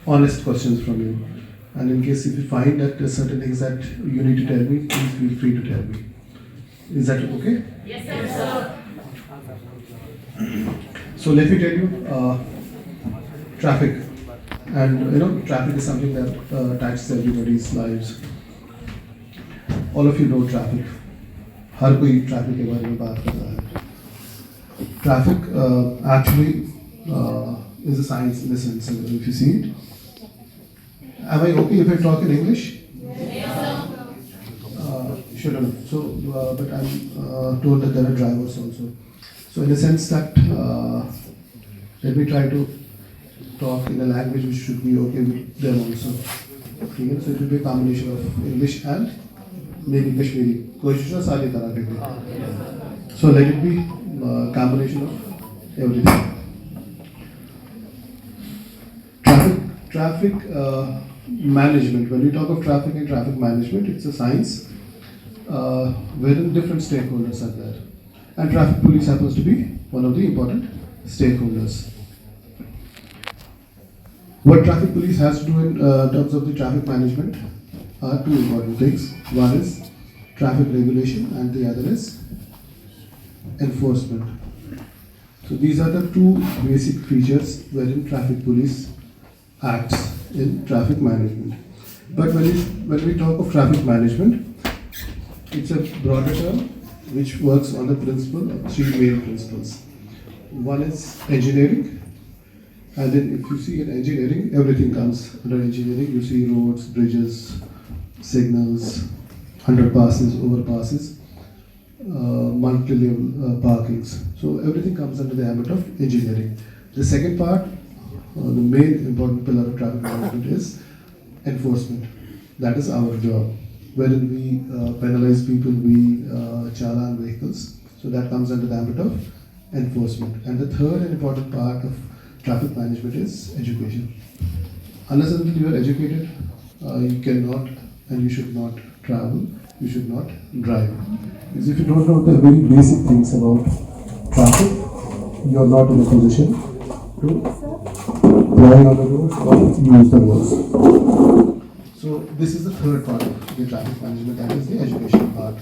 honest questions from you. And in case if you find that there's certain things that you need to tell me, please feel free to tell me. Is that okay? Yes, sir. So let me tell you, traffic. And traffic is something that touches everybody's lives. All of you know traffic. हर कोई traffic के बारे में बात कर रहा है. Traffic actually is a science in a sense, if you see it. Am I okay if I talk in English? Yes, sir. Sure enough. So, but I'm told that there are drivers also. So, in a sense that, let me try to talk in a language which should be okay with them also. Okay, so it will be a combination of English and maybe Kashmiri. So let it be a combination of everything. Traffic management. When we talk of traffic and traffic management, it's a science wherein different stakeholders are there. And traffic police happens to be one of the important stakeholders. What traffic police has to do in terms of the traffic management are two important things. One is traffic regulation and the other is enforcement. So these are the two basic features wherein traffic police acts in traffic management. But when we talk of traffic management, it's a broader term which works on the principle of three main principles. One is engineering, and then if you see in engineering, everything comes under engineering. You see roads, bridges, signals, underpasses, overpasses, multi-level parkings. So everything comes under the ambit of engineering. The second part, the main important pillar of traffic management is enforcement. That is our job, wherein we penalize people, we challan vehicles. So that comes under the ambit of enforcement. And the third and important part of traffic management is education. Unless and until you are educated, you cannot and you should not travel, you should not drive. Because if you don't know the very basic things about traffic, you are not in a position to drive on the roads or use the roads. So this is the third part of the traffic management, that is the education part.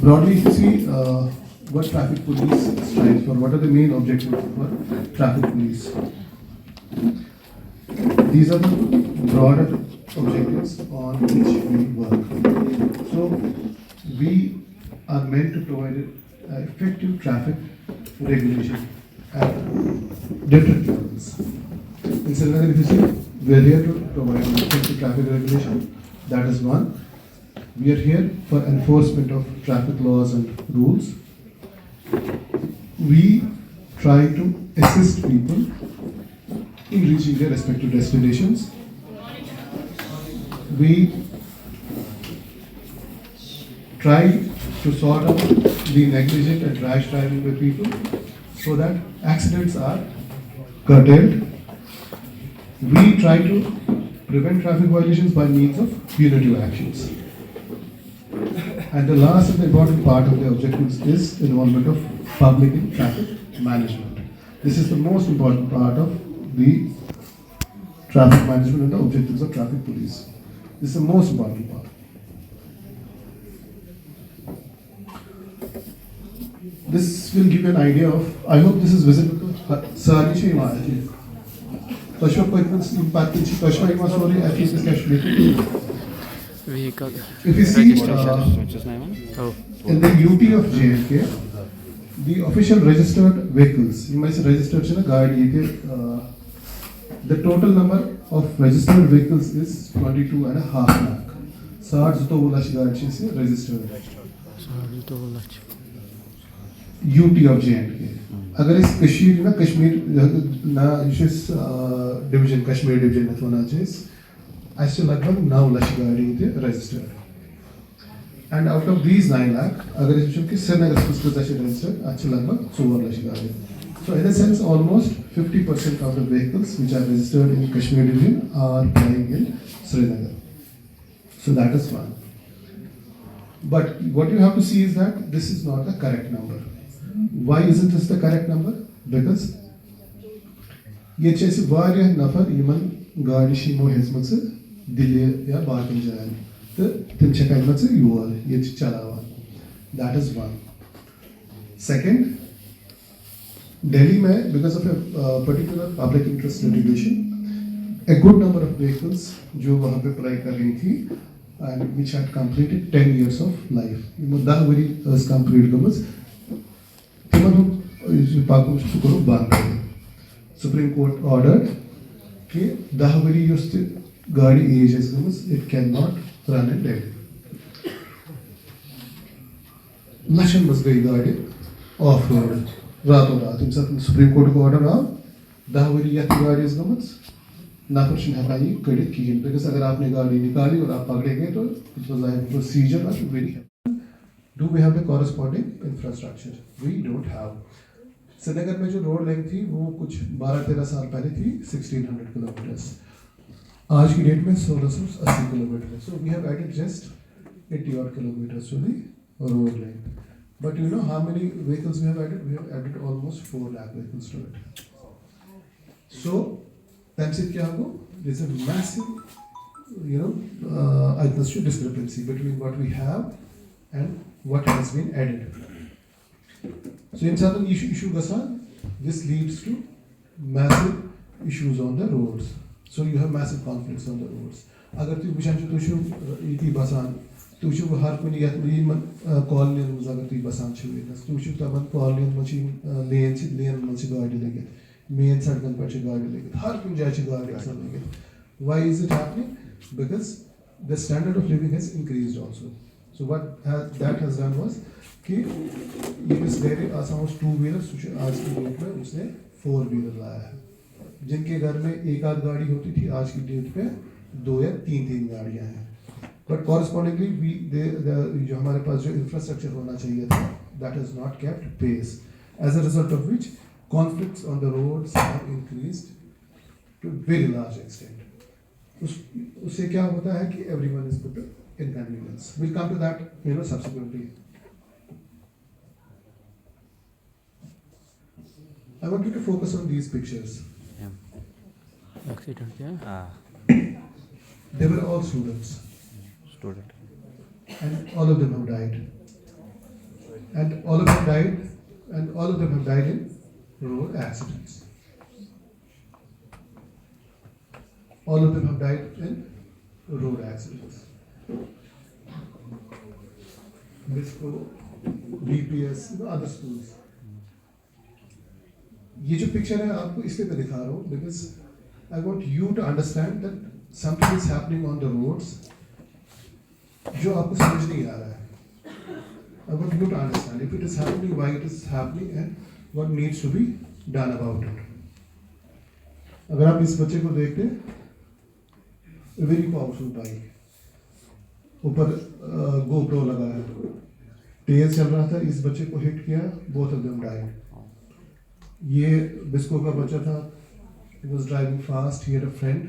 Broadly, you see what traffic police strives for, what are the main objectives for traffic police. These are the broader objectives on which we work. So we are meant to provide effective traffic regulation at different levels. In Srinagar, if you see, we are here to provide effective traffic regulation. That is one. We are here for enforcement of traffic laws and rules. We try to assist people in reaching their respective destinations. We try to sort out the negligent and rash driving by people so that accidents are curtailed. We try to prevent traffic violations by means of punitive actions. And the last and the important part of the objectives is involvement of public in traffic management. This is the most important part of the traffic management and the objectives of traffic police. This is the most important part. This will give you an idea of, I hope this is visible. Kashmir sorry, I think it's Kashmir. Vehicle If you see in the UT of J&K, the official registered vehicles, you might say registered the total number of registered vehicles is 22.5 lakh. 62 lakh registered. UT of J&K. अगर इस Kashmir division Kashmir division में होना चाहिए, ऐसे लगभग 9 लाख गाड़ी थे registered. And out of these 9 lakh, अगर इसमें कि Srinagar specifically registered, अच्छे लगभग 4 लाख गाड़ी. So in a sense, almost 50% of the vehicles which are registered in Kashmir division are plying in Srinagar. So that is one. But what you have to see is that this is not the correct number. Why isn't this the correct number? Because ये ऐसे वारियाह नफर Yemen गाड़ी शिमो हेजमच दिल्ली या बाकी जायन तो तिम छकमच your ये चलावा that is one. Second, Delhi में because of a particular public interest litigation, a good number of vehicles जो वहाँ पे apply कर रही थी and which had completed 10 years of life. You know, 10 worry complete गमस तिमन हम इस पाकु सुकरो बांध कर Supreme Court ordered कि 10 वरी युस्त गाड़ी age is गमस it cannot run in Delhi. लशन मस गई गाड़ी ऑफ रोड रातों रात इन सब सुप्रीम कोर्ट को ऑर्डर आव 10 वरी यह गाड़ी इस गमस नाफर शिन हकाई कड़ी कीन बिकॉज़ अगर आपने गाड़ी निकाली और आप पकड़े गए तो it was like procedure was very do we have the corresponding infrastructure we don't have Srinagar में जो रोड लेंथ थी वो कुछ 12-13 साल पहले थी 1600 किलोमीटर्स आज की डेट में 1680 kilometre so we have added just 80 odd kilometers to the road length. But you know how many vehicles we have added? We have added almost 4 lakh vehicles to it. So, that's it. There's a massive, I must say discrepancy between what we have and what has been added. So, in certain issue this leads to massive issues on the roads. So, you have massive conflicts on the roads. Agar tu bishan tu iti basan tu chu har kuni yat man colonial agar tu basan chu tu chu taban colonial machine lane machine gaadi lege main sadkan par chu gaadi lege har kun jay chu gaadi asal lege why is it happening because the standard of living has increased also so what that has done was कि ये इस डेरे Assam two wheeler आज की date में उसने 4 wheeler लाया है जिनके घर में एक आध गाड़ी होती थी आज की डेट पे 2 या 3 गाड़ियां हैं बट कॉरेस्पॉन्डिंगली जो हमारे पास जो इंफ्रास्ट्रक्चर होना चाहिए था that is not kept pace as a result of which conflicts on the roads have increased to very large extent उससे क्या होता है कि everyone is put inconvenience will come to that subsequently I want you to focus on these pictures. Accident, yeah. They were all students. And all of them have died. And all of them have died in road accidents. All of them have died in road accidents. Bisco, BPS, other schools. ये जो picture है आपको इसलिए मैं दिखा रहा हूँ because I want you to understand that something is happening on the roads जो आपको समझ नहीं आ रहा है. I want you to understand if it is happening, why it is happening, and what needs to be done about it. अगर आप इस बच्चे को देखते हैं, very powerful bike, ऊपर GoPro लगा है, तेज चल रहा था, इस बच्चे को हिट किया, both of them died. ये बिस्को का बच्चा था, he was driving fast, he had a friend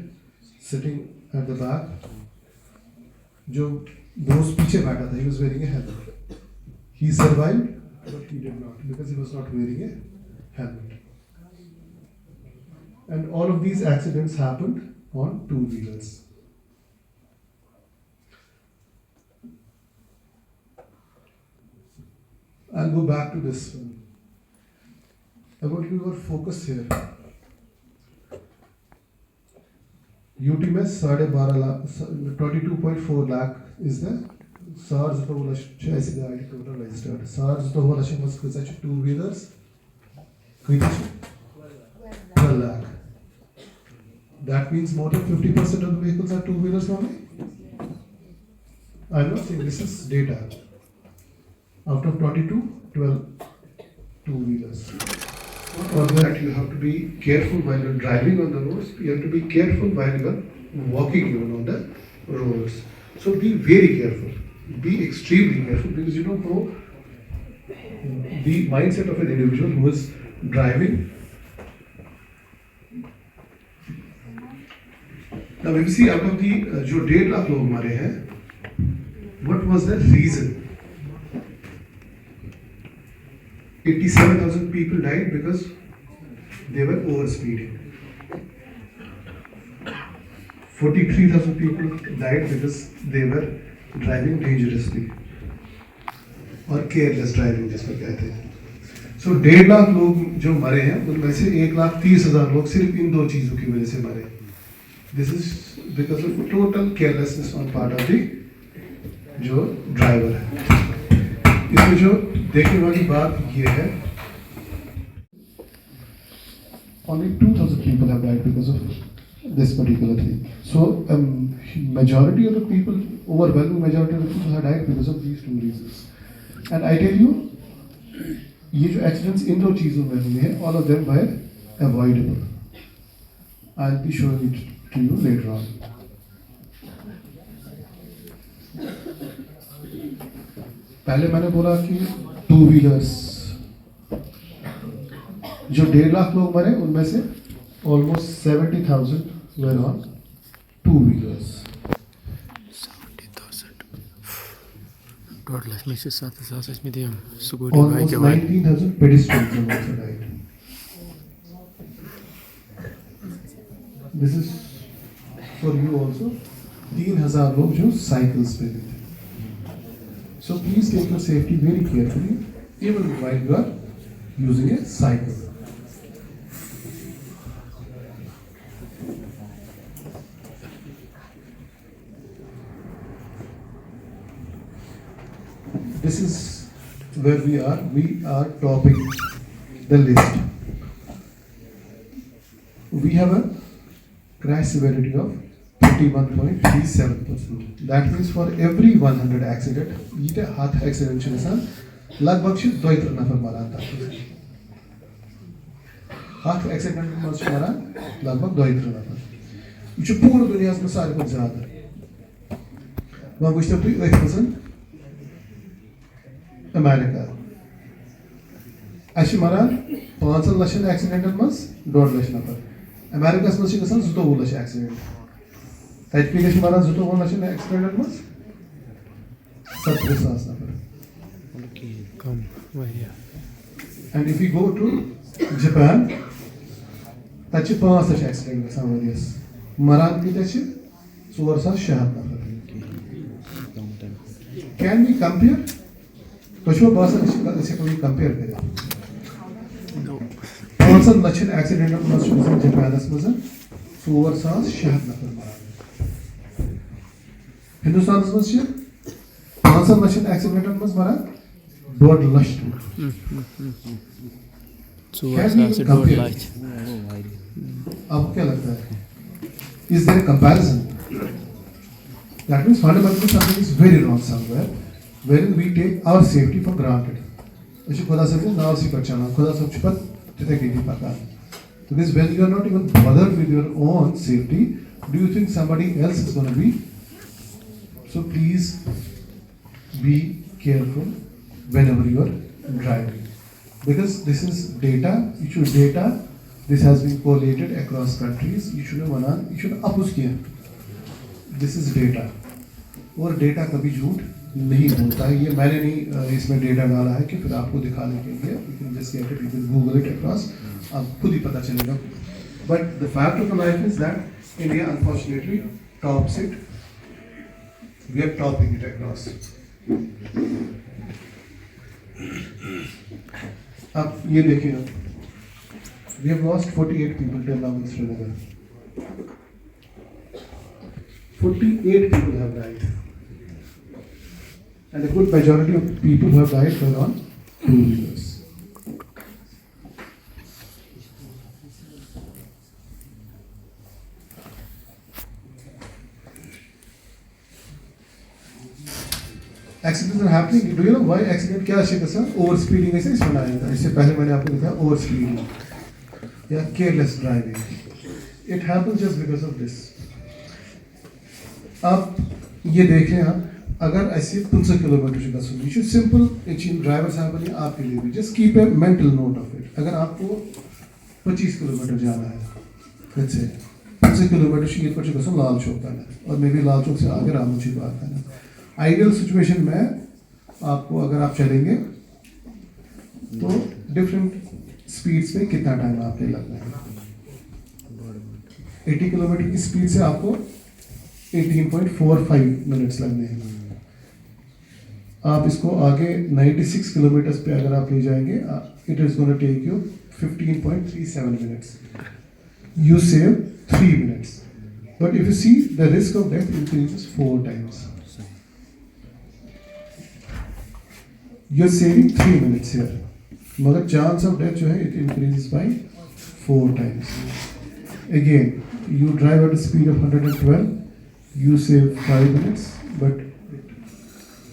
sitting at the back, जो दोस्त पीछे बैठा था, he was wearing a helmet. He survived, but he did not because he was not wearing a helmet. And all of these accidents happened on 2 wheelers. I'll go back to this one. I want you to focus here. UT में 12.5 lakh 22.4 lakh is the SARS तो बोला ऐसे गाड़ी total registered. SARS तो बोला शे Musk कुछ 2 wheelers कुछ 12 lakh. That means more than 50% of the vehicles are 2 wheelers now. I'm not saying this is data. Out of 22, 12 2 wheelers. For that, you have to be careful while you're driving on the roads. You have to be careful while you're walking even on the roads. So be very careful. Be extremely careful because you don't know the mindset of an individual who is driving. Now, if you see out of the जो 1.5 लाख लोग मरे हैं, what was the reason? 87,000 people died because they were over speeding. 43,000 people died because they were driving dangerously और careless driving जिसको कहते हैं. सो 1.5 लाख लोग जो मरे हैं उनमें से 1,30,000 लोग सिर्फ इन 2 चीज़ों की वजह से मरे. This is because of total carelessness on part of the जो ड्राइवर है. इसमें जो देखने वाली बात ये है, only 2,000 people have died because of this particular thing. So majority of the people, overwhelming majority of the people have died because of these 2 reasons. And I tell you, ये जो accidents इन 2 चीज़ों में हुए हैं, all of them were avoidable. I'll be showing it to you later on. पहले मैंने बोला कि 2 व्हीलर्स, जो 1.5 लाख लोग मरे उनमें से almost 70,000 were on 2 wheelers. 70,000. Total meses saat is medium. Sugudi Almost 19,000 pedestrians have also died. This is for you also. 3,000 लोग जो cycles पे थे. So please take your safety very carefully, even while you are using a cycle. This is where we are. We are topping the list. We have a crash severity of 31.37%. That means for every 100 accident, ये हाथ accident चले सा लगभग से 2 नफर मारा था. हाथ accident में मारा लगभग 2 नफर. ये पूरी दुनिया में सारे को ज़्यादा. वहाँ कुछ तो 8% अमेरिका. ऐसे मारा 5 लाख एक्सीडेंट में 2 लाख नफर. अमेरिका में से किसान 2 लाख एक्सीडेंट. तैतीस के मारा 2 लाख एक्सीडेंट में 70,000 नफर. Come over here. And if we go to Japan, that's 5 lakh accident में सामरियस. मारा की त्याचे 4,600 नफर. Can we compare? कुछ वो बात ऐसे कोई कंपेयर करे. 5 लाख एक्सीडेंट में जापान में 4,600 नफर मारा. हिंदुस्तान में 5 लाख एक्सीडेंट में मारा 2 lakh. So what's the 2 lakh? आपको क्या लगता है? Is there a comparison? That means fundamentally something is very wrong somewhere, wherein we take our safety for granted. ऐसे खुदा से भी नाव सी बचाना, खुदा सब छुपा तिथे किसी पता. Because when you are not even bothered with your own safety, do you think somebody else is going to be? So please be careful whenever you are driving, because this is data. You should data. This has been collated across countries. You should अपुस किया. This is data. और data कभी झूठ नहीं बोलता है. ये मैंने नहीं इसमें डेटा डाला है कि फिर आपको दिखाने के लिए. You can just get it. You can Google it across. आप खुद ही पता चलेगा. But the fact of the life is that India unfortunately tops it. We are topping it across. अब ये देखिए. We have lost 48 people till now in Srinagar. 48 people have died. And a good majority of people who have died were on 2 wheelers. Accidents are happening. Do you know why accident क्या है? Over speeding ऐसे इसमें आया था. इससे पहले मैंने आपको दिखाया over speeding या careless driving. It happens just because of this. आप ये देखें आप अगर ऐसे 500 किलोमीटर का सुनिए. You should simple achieve driver साहब ने आपके लिए भी just keep a mental note of it. अगर आपको 25 किलोमीटर जाना है, फिर से 500 किलोमीटर शीत पर चुका लाल चौक करना है और मे भी लाल चौक से आगे रामोची बात करना. आइडियल सिचुएशन में आपको अगर आप चलेंगे तो डिफरेंट स्पीड्स पे कितना टाइम आपके लगना है. 80 किलोमीटर की स्पीड से आपको 18.45 मिनट्स लगने हैं। आप इसको आगे 96 किलोमीटर्स पे अगर आप ले जाएंगे, it is gonna take you 15.37 minutes. You save 3 minutes, but if you see, the risk of death increases 4 times. You're saving 3 minutes here, मगर chance of death जो है it increases by 4 times. Again, you drive at a speed of 112, you save 5 minutes, but it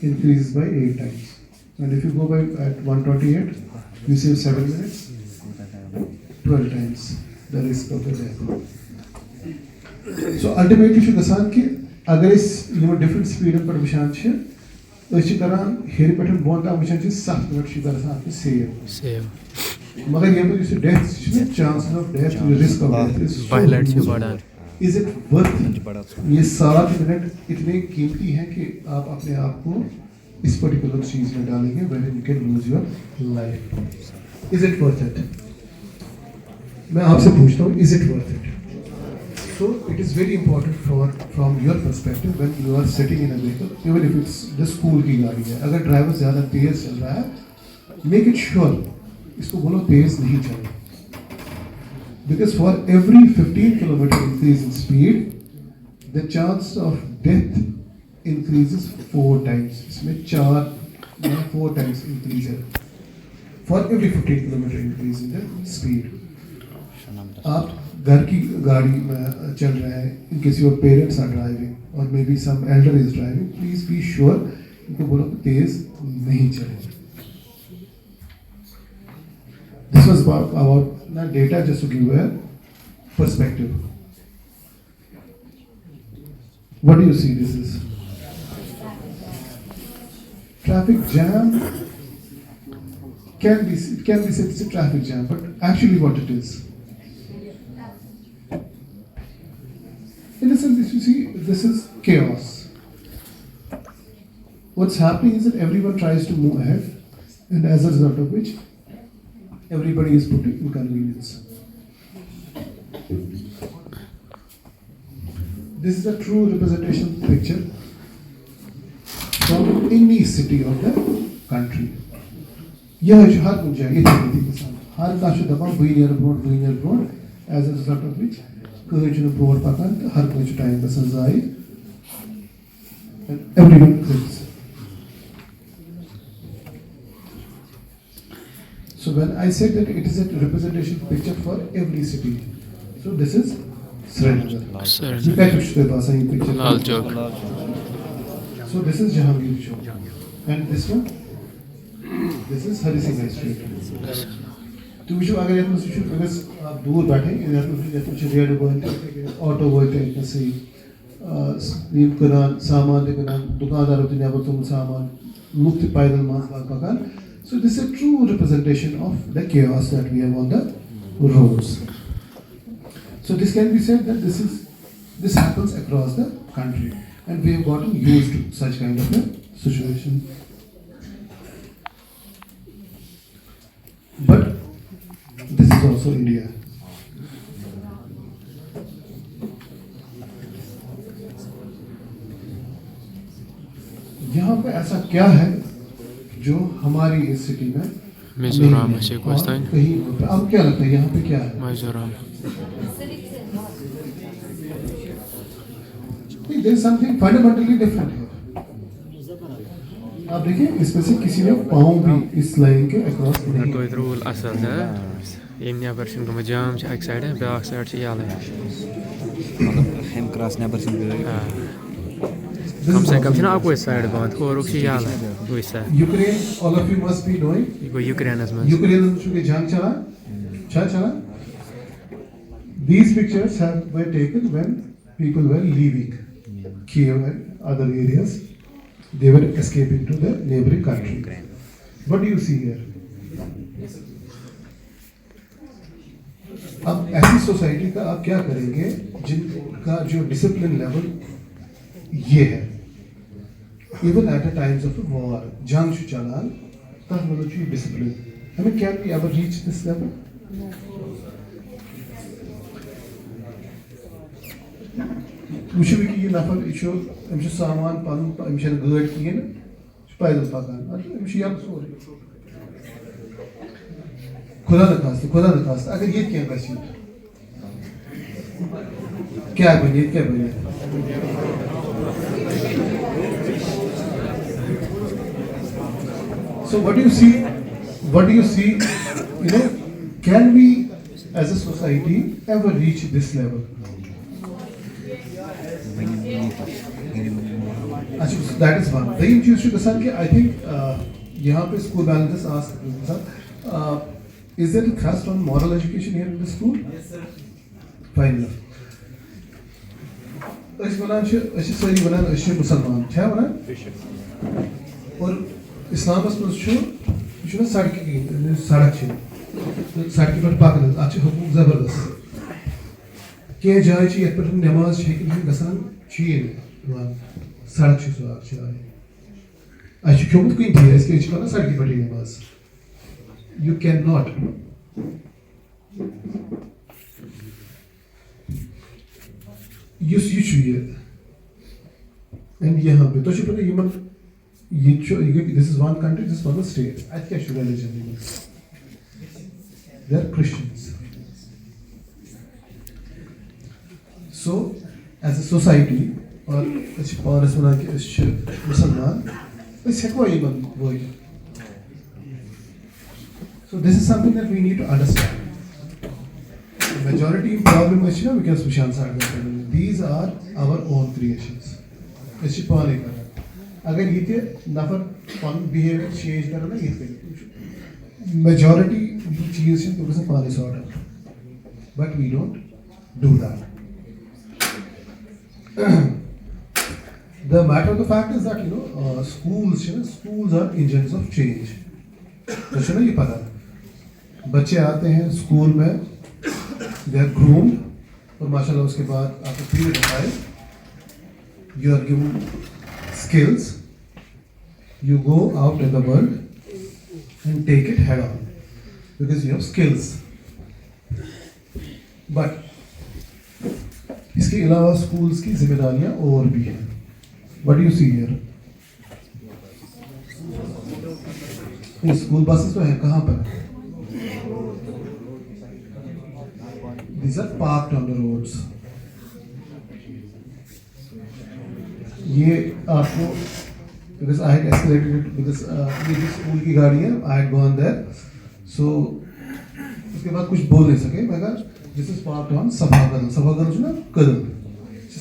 increases by 8 times. And if you go by at 128, you save 7 minutes, 12 times the risk of the death. So ultimately should gasan ki agar is different speed पर विशान छे इसी तरह हेरी pattern बहुत आप विशान छे 7 minute she तरह साथ में सेव मगर ये पर जिसे डेथ छे chance of death risk of death is violent से बड़ा इज इट वर्थ ये 7 मिनट इतने कीमती हैं कि आप अपने आप को इस पर्टिकुलर चीज में डालेंगे where you can lose your life. Is it worth it? मैं आपसे पूछता हूँ, is it worth it? So it is very important from your perspective when you are sitting in a vehicle, even if it's just school की गाड़ी है, अगर driver ज़्यादा तेज चल रहा है, make it sure इसको बोलो तेज नहीं चले. Because for every 15 kilometer increase in speed, the chance of death increases 4 times. इसमें 4 times increase है. For every 15 kilometer increase in the speed. आप घर की गाड़ी में चल रहे हैं, in case your parents are driving or maybe some elder is driving, please be sure इनको बोलो तेज नहीं चले. This was about data just to give you a perspective. What do you see this is? Traffic jam can be said it's a traffic jam, but actually what it is. In a sense, if you see, this is chaos. What's happening is that everyone tries to move ahead, and as a result of which, everybody is put in inconvenience. This is a true representation picture from any city of the country. यह हर कुछ जगह इतनी के साथ हर काश दबा बुनियर broad as a result of which कुछ न ब्रोड पकड़ हर कुछ टाइम पर सजाई and everyone quits. So when I said that it is a representation picture for every city, so this is Srinagar. You can push the bus and picture. Lal Chowk. So this is Jahangir Chowk, and this one, this is Hari Singh Street. तो विशु अगर ये Vishu because आप दूर बैठे इधर तो कुछ red बोलते हैं ऑटो बोलते हैं कैसे ये कुरान सामान देखना दुकानदार होते हैं अब तुम सामान मुफ्त पैदल मांस पकान. So this is a true representation of the chaos that we have on the roads. So this can be said that this happens across the country, and we have gotten used to such kind of a situation. But this is also India. यहाँ पे ऐसा क्या है जो हमारी इस city में मिजोरम से क्वेश्चन कहीं अब क्या लगता है यहाँ पे क्या है? Mizoram there is something fundamentally different here. आप देखिए इसमें से किसी ने पाँव भी इस लाइन के अक्रॉस नहीं तो इधर रूल असल है ये नेबर सिंह को जाम से एक साइड है बैक साइड से याल है हम क्रॉस नेबर सिंह कम से ना आपको इस साइड बात को और उसी याल है वो इस side Ukraine all of you must be knowing ये यूक्रेन में यूक्रेन में जंग चला these pictures were taken when people were leaving Kiev and other areas. They were escaping to the neighboring country. What do you see here? अब ऐसी society का आप क्या करेंगे जिनका जो डिसिप्लिन लेवल ये है even at the times of a war जंग चलान तब मतलब जो डिसिप्लिन हमें can we ever reach this level? वुचो कि ये नफर यह सामान पन गाड़ी कहें पैदल पकान यह सोरे खुदा न खास्त अगर ये क्या बने So what do you see, can we as a society ever reach this level? That is one. The चीज to the कि I think यहाँ पे school managers ask is there a thrust on moral education here in the school? Yes sir. Fine enough. सारी one मुसलमान क्या one और इस्लामस मज सड़क पे पकन अत हुकूक जबरदस्त कह जाए ये पे नमाज गसान सड़क सो जाए खोमुत कुन क्या सड़क पे नमाज यू कैन नॉट and यहाँ पे तो this is one country, this is one state. I think I should religion. They are Christians. So, as a society, or Musliman, so this is something that we need to understand. The majority problem is these are our own creations. अगर ये नफर पन behaviour change करना ना ये majority चीज पाने sort out but we don't do that the matter of the fact is that schools are engines of change तो ये पता बच्चे आते हैं स्कूल में दे आर ग्रूम्ड और माशाल्लाह उसके बाद after period of time you are given skills, you go out in the world and take it head on because you have skills. But इसके अलावा schools की जिम्मेदारियां और भी हैं. What do you see here? ये school buses तो हैं कहाँ पर? These are parked on the roads. ये आपको because I had escalated it because ये जो स्कूल की गाड़ी है I had gone there so उसके बाद कुछ बोल नहीं सके मैं कहा this is parked on सभा कदम जो ना कदम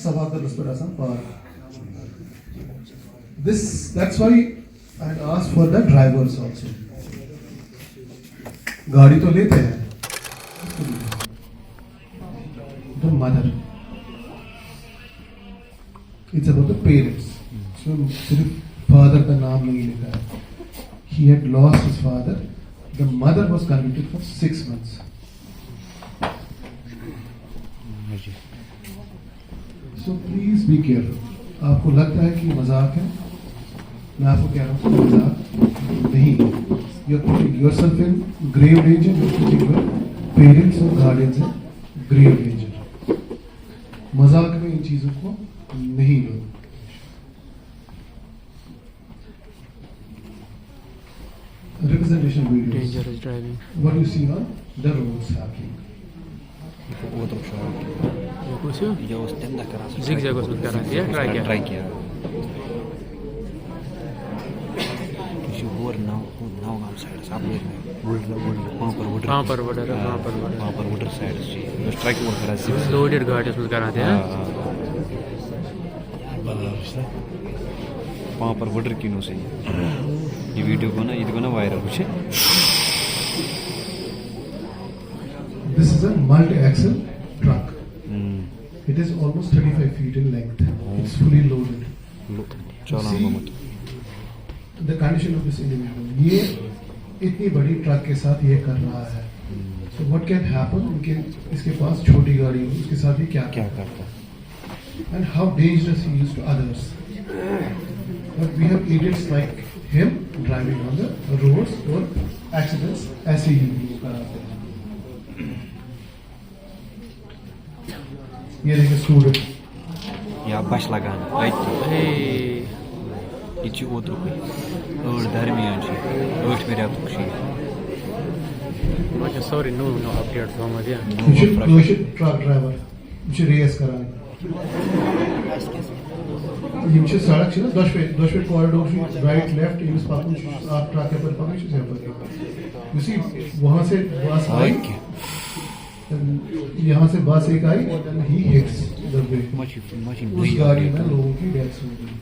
सभा कदम पर आसान park that's why I had asked for the drivers also गाड़ी तो लेते हैं the mother it's about the parents. So सिर्फ father का नाम नहीं लिखा है. He had lost his father. The mother was convicted for 6 months. So please be careful. आपको लगता है कि मजाक है? मैं आपको कह रहा हूँ मजाक नहीं. You are putting yourself in grave danger. You are putting your parents और guardians in grave danger. मजाक में इन चीजों को नहीं लो. Representation videos. Dangerous driving. What do you see on the roads happening? ये कुछ zigzag उसमें करा दिया ट्राई किया वहाँ पर वुडर साइड स्ट्राइक और करा लोडेड गाड़ी उसमें करा दिया वहाँ पर वुडर किनो से ये वीडियो को ना वायरल कुछ This is a multi-axle truck. It is almost 35 feet in length. It's fully loaded. See the condition of this individual. ये इतनी बड़ी ट्रक के साथ ये कर रहा है. So what can happen? इसके पास छोटी गाड़ी है, उसके साथ ये क्या करता? And how dangerous he is to others. But we have idiots like him driving on the roads or accidents ऐसे ही कराते हैं. ये देखिए स्टूडेंट या बश लगान Hey. ये ओद्रुक दरमियान मेरे Okay, sorry, no update from there. Kashmir truck driver. You should race karan. You should सड़क है ना 10 feet corridor right left use पाकुन आप ट्रक के पर पाकुन चीज़ है पर you see वहाँ से बस आई यहाँ से बस एक आई and then he hits the brake उस गाड़ी में लोगों की डेथ हो गई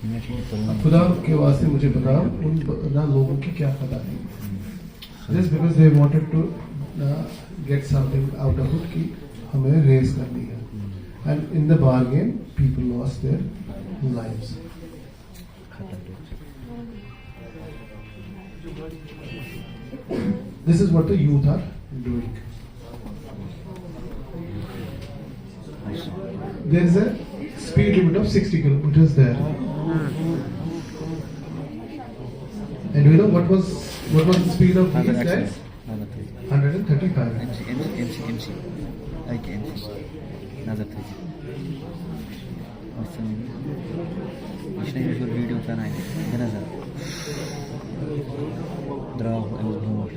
खुदा के वास्ते मुझे बताओ उन ना लोगों की क्या पता थी just because they wanted to get something out of it कि हमें रेस करनी है and in the bargain people lost their lives. This is what the youth are doing. There is a speed limit of 60 kilometers there. And you know what was the speed of these guys? 135. MC like MC another thing इसने जो video बनाई है ना sir draw and more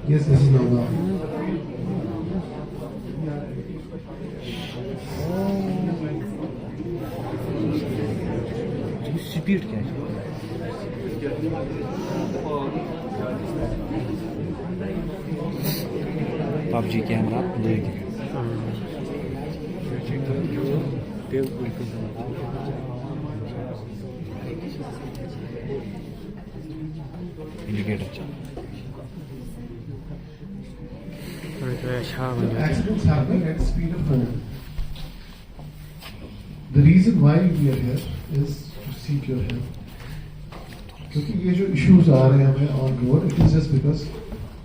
Yes, this is now. Speed क्या है PUBG camera लेके indicator Accidents happen at speed of 100. The reason why we are here is to seek your help. क्योंकि ये जो issues आ रहे हैं हमें on road, it is just because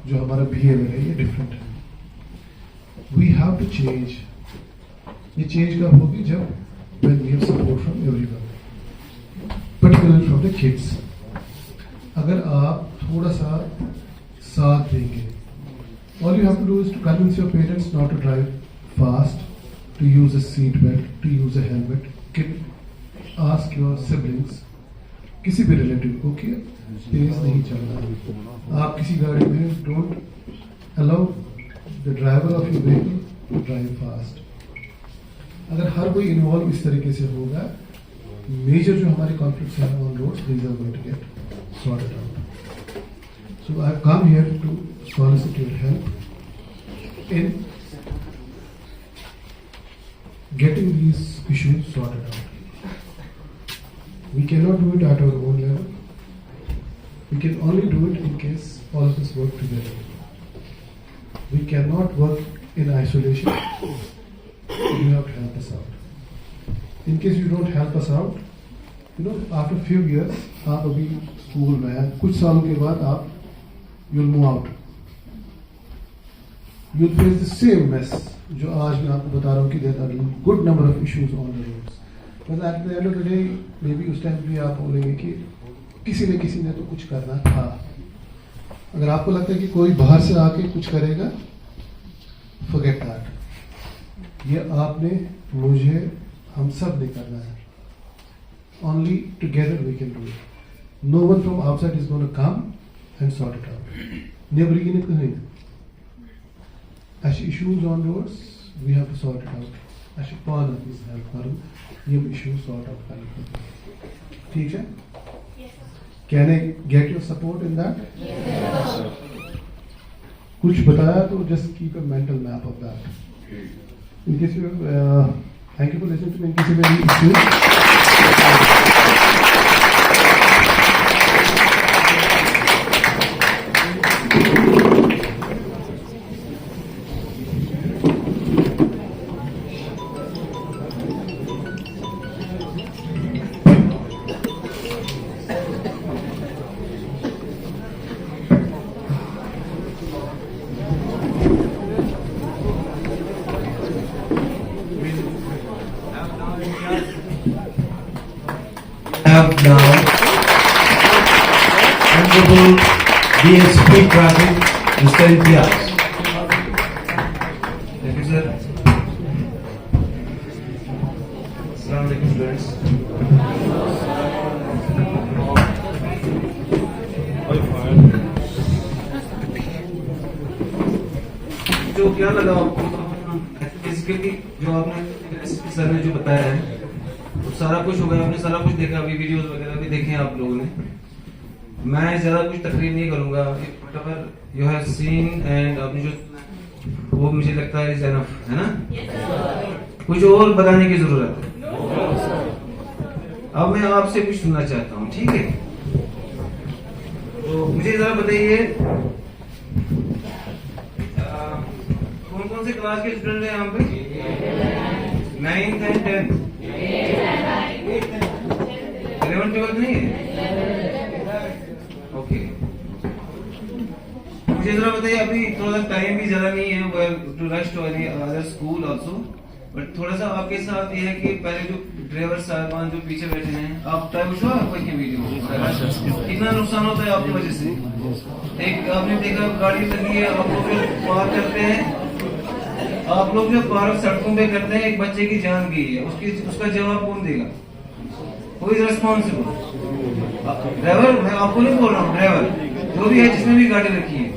जो हमारा behavior है ये different है. We have to change. ये change कब होगी जब when we have support from everyone, particularly from the kids. अगर आप थोड़ा सा साथ देंगे, all you have to do is to convince your parents not to drive fast, to use a seat belt, to use a helmet. Ask your siblings, किसी भी relative को कि तेज नहीं चलना है. आप किसी गाड़ी में don't allow the driver of your vehicle to drive fast. अगर हर कोई involve इस तरीके से होगा, major जो हमारे conflicts हैं on roads, these are going to get sorted out. So I have come here to solicit your help in getting these issues sorted out. We cannot do it at our own level. We can only do it in case all of us work together. We cannot work in isolation. You have to help us out. In case you don't help us out, after a few years, आप अभी school में हैं, कुछ सालों के बाद आप you'll move out. You'll face the same mess जो आज मैं आपको बता रहा हूँ कि there are a good number of issues on the roads. But at the end of the day, maybe उस टाइम भी आप बोलेंगे कि किसी ने तो कुछ करना था. अगर आपको लगता है कि कोई बाहर से आके कुछ करेगा, forget that. ये आपने मुझे हम सब ने करना है. Only together we can do it. No one from outside is going to come and sort it out. Nobody in it. As issues on roads, we have to sort it out. As part of this help करूँ, ये issues sort out करें. ठीक है? Can I get your support in that? Yes. कुछ बताया तो just keep a mental map of that. In case you thank you for listening to me. In case you have any issues. Have now Honorable DSP Traffic, Mr. Imtiaz. Thank you, sir. अस्सलाम वालेकुम students. जो क्या लगा आपको basically जो आपने sir ने जो बताया है तो सारा कुछ हो गया, आपने सारा कुछ देखा, अभी वीडियोस वगैरह भी देखे हैं आप लोगों ने। मैं ज्यादा कुछ तकरीर नहीं करूंगा, whatever you have seen and आपने जो वो मुझे लगता है इज एनफ, है ना? कुछ और बताने की जरूरत है? अब मैं आपसे कुछ सुनना चाहता हूँ, ठीक है? तो मुझे जरा बताइए कौन कौन से क्लास के स्टूडेंट हैं यहाँ पे? 9th and 10th, 11th 12th नहीं है? ओके, मुझे जरा बताइए, अभी थोड़ा टाइम भी ज्यादा नहीं है to rush to other school also, but थोड़ा सा आपके साथ ये है कि पहले जो ड्राइवर साहबान जो पीछे बैठे हैं, आप टाइम शो आपको वीडियो कितना नुकसान होता है आपकी वजह से? एक आपने देखा गाड़ी लगी है, आप लोग जो पार करते हैं, आप लोग जो पार्क सड़कों पे करते हैं, एक बच्चे की जान गई है, उसका जवाब कौन देगा? कोई रिस्पॉन्सिबल ड्राइवर, मैं आपको नहीं बोल रहा हूँ, ड्राइवर जो भी है जिसने भी गाड़ी रखी है,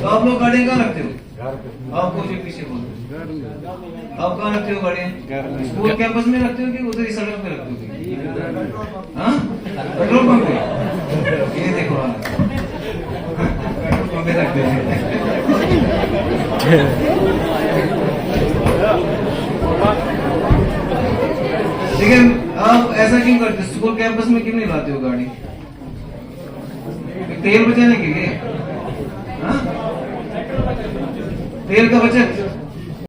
तो आप लोग गाड़ी कहाँ रखते हो? आपको जो पीछे बोल आप कहाँ रखते हो गाड़ियाँ? स्कूल कैंपस में रखते हो कि उधर ही सड़क पे रखते हो? हाँ, पेट्रोल पंप पे। ये देखो पेट्रोल पंप पे रखते हैं। लेकिन आप ऐसा क्यों करते? स्कूल कैंपस में क्यों नहीं लाते हो गाड़ी? तेल बचाने के लिए? हाँ? तेल का बचत